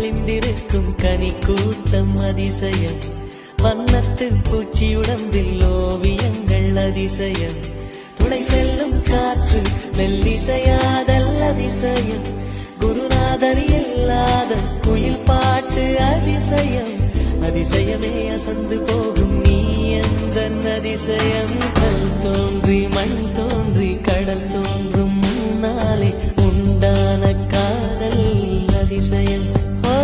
ஒளிந்திருக்கும் கனி கூட்டம் அதிசயம். வண்ணத்து பூச்சி உடம்பில் ஓவியங்கள் அதிசயம். துளை செல்லும் காற்று மெல்லிசையாதல் அதிசயம். குருநாதர் இல்லாத குயில் பாட்டு அதிசயம். அதிசயமே அசந்து போகும் நீ எந்த அதிசயம்.